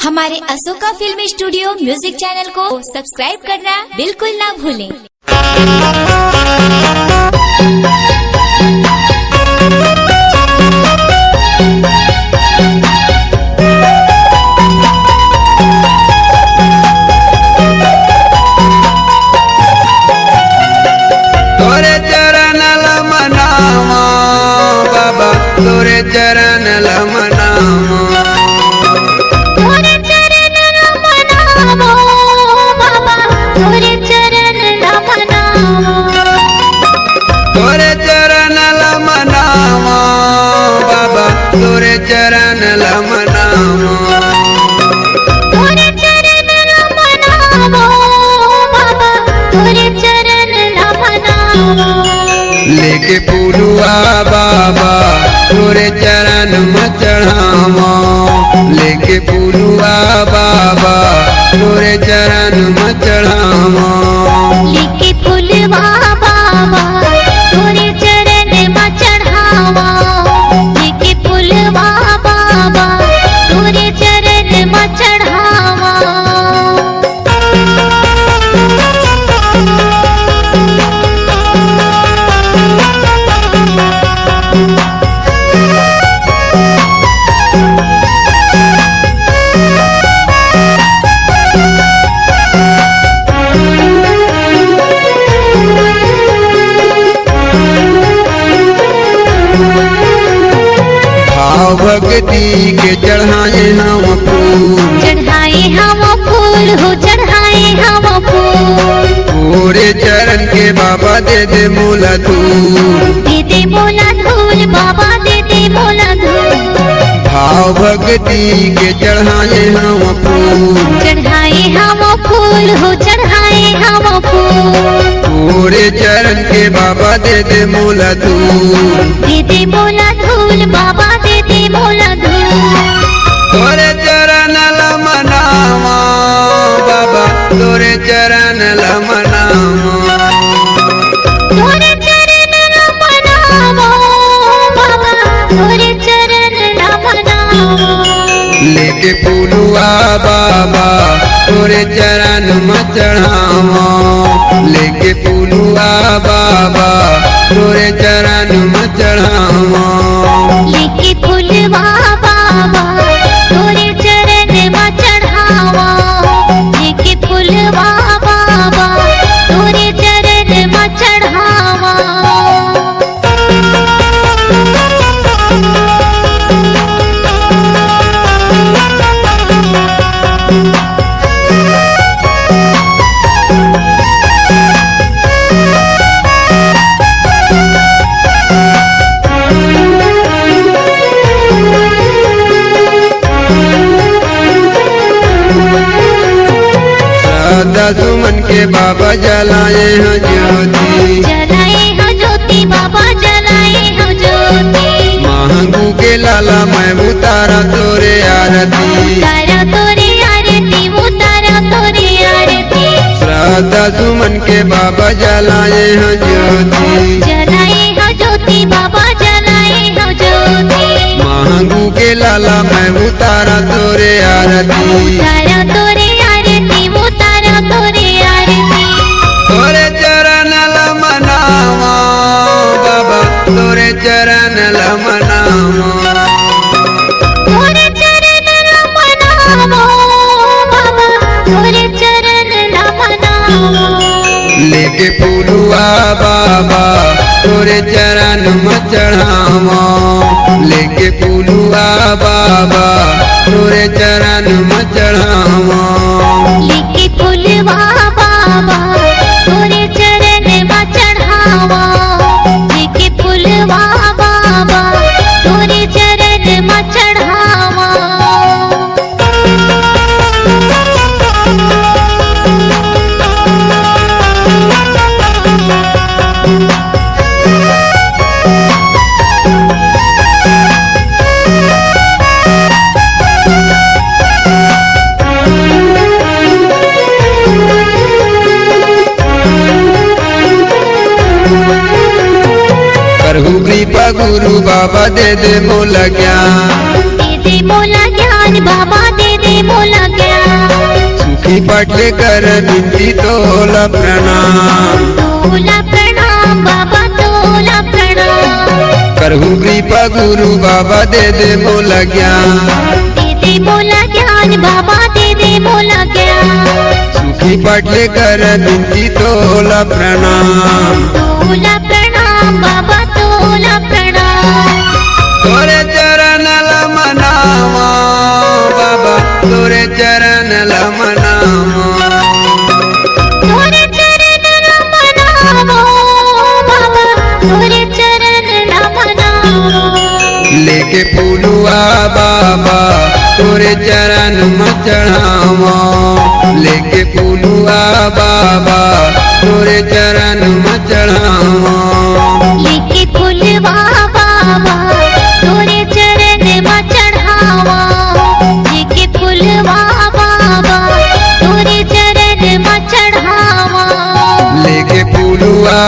हमारे Ashoka film studio music channel को subscribe करना बिल्कुल ना भूलें। तोरे चरण मनावा बाबा, तोरे चरण मनावा, तोरे चरण मनावो बाबा, तोरे चरण मनावो, तोरे चरण मनावा बाबा, तोरे चरण मनावा, तोरे चरण मनावो बाबा, तोरे चरण मनावो। लेके पुलुआ बाबा, तोरे चरण में चढ़ावा, लेके पुलुआ बाबा, तोरे चरण में चढ़ावा, लेके फुलवा बाबा, तोरे चरण में चढ़ावा, लेके फुलवा बाबा, तोरे चरण में चढ़ावा। भाव भक्ति के चढ़ाए हम फूल, चढ़ाए हम फूल हो, चढ़ाए हम फूल, तोरे चरण के बाबा दे दे मोला धूल, दे दे मोला धूल बाबा, दे दे मोला धूल। भाव भक्ति के चढ़ाए हम फूल, चढ़ाए हम फूल हो, चढ़ाए हम फूल, तोरे चरण के बाबा दे दे मोला धूल, दे दे मोला धूल बाबा, दे दे मोला धूल। तोरे चरण मनावा बाबा, तोरे चरण मनावा, तोरे चरण मनावो बाबा, तोरे चरण मनावो। लेके पुलुआ बाबा, तोरे चरण में चढ़ावा, लेके पुलुआ बाबा, तोरे चरण में चढ़ावा, लेके फुलवा बाबा, तोरे चरण में चढ़ावा, लेके फुलवा बाबा, तोरे चरण में चढ़ावा। श्रद्धा सुमन के बाबा जलाए हैं ज्योति, जलाए हो ज्योति बाबा, जलाए हो ज्योति, महंगू के लाला मैं उतारा तोरे आरती, तारा तोरे आरती, वो तारा तोरे आरती। श्रद्धा सुमन के बाबा जलाए हैं ज्योति, जलाए हो ज्योति बाबा, जलाए हो ज्योति, महंगू के लाला मैं उतारा तोरे आरती, तारा तोरे आरती, वो तारा तोरे आरती। तोरे चरण मनावा बाबा, तोरे चरण मनावा, तोरे चरण मनावो बाबा, तोरे चरण मनावो। लेके पुलुआ बाबा, तोरे चरण में चढ़ावा, लेके पुलुआ बाबा, तोरे चरण में चढ़ावा, लेके फुलवा बाबा, तोरे चरण में चढ़ावा, लेके फुलवा बाबा, तोरे चरण में चढ़ावा। प्रभु कृपा गुरु बाबा दे दे मोला ज्ञान, दे दे मोला ज्ञान बाबा, दे दे मोला सुखी पाटले कर बिनती तोला प्रणाम। तोला प्रणाम बाबा तोला प्रणाम। करहु कृपा गुरु बाबा दे दे मोला ज्ञान। दे दे मोला ज्ञान बाबा दे दे मोला ज्ञान। सुखी पाटले कर बिनती तोला प्रणाम। तोला प्रणाम बाबा तोला प्रणाम। तोरे चरण ला मनावा बाबा तोरे चरण ला मनावा। तोरे चरण ला मनावो बाबा तोरे चरण ला मनावो। लेके फूलुआ बाबा तोरे चरण में चढ़ावा। लेके फूलुआ बाबा तोरे चरण में चढ़ावा। लेके फूलवा बाबा तोरे चरण में चढ़ावा। लेके फूलवा बाबा तोरे चरण में चढ़ावा। लेके फूलुआ